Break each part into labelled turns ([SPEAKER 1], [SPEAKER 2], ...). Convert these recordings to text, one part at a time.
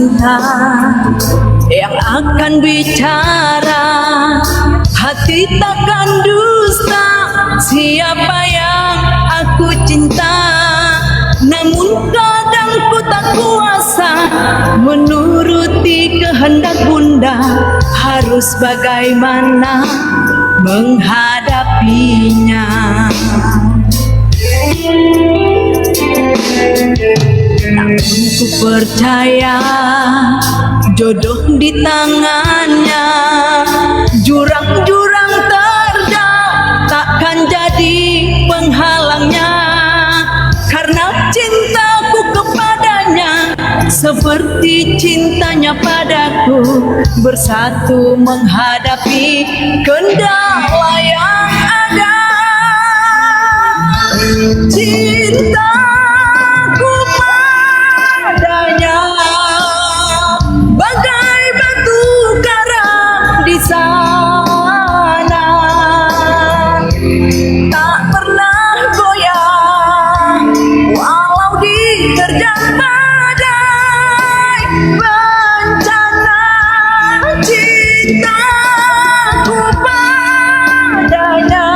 [SPEAKER 1] cinta yang akan bicara, hati takkan dusta. Siapa yang aku cinta, namun kadang ku tak kuasa menuruti kehendak bunda. Harus bagaimana menghadapinya? Namun ku percaya jodoh di tangannya. Jurang-jurang terjal takkan jadi penghalangnya, karena cintaku kepadanya seperti cintanya padaku, bersatu menghadapi kendala yang ada. Cintaku padanya bagai batu karang di sana, tak pernah goyah walau diterjang badai bencana. Cintaku padanya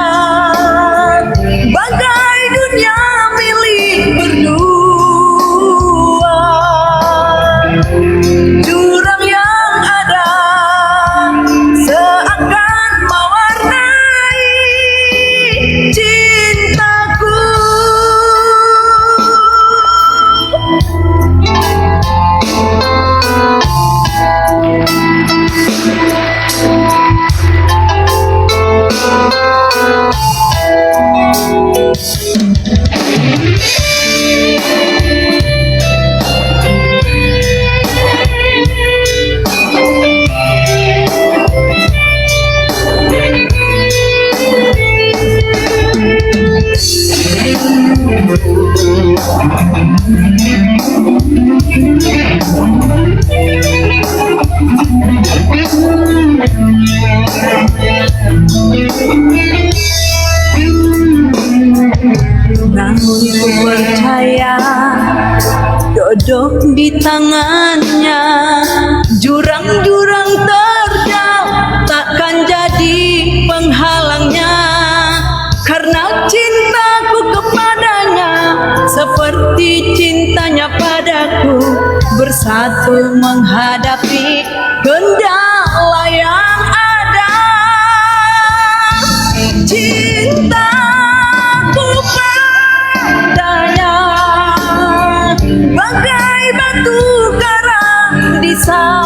[SPEAKER 1] bagai dunia milik berdua. Jurang yang ada seakan mewarnai cintaku. Namun ku percaya jodoh di tangannya. Jurang-jurang terjal takkan jadi penghalangnya, karena cintaku kepadanya seperti cintanya padaku, bersatu menghadapi kendala yang ada. Cintaku padanya bagai batu karang di sana,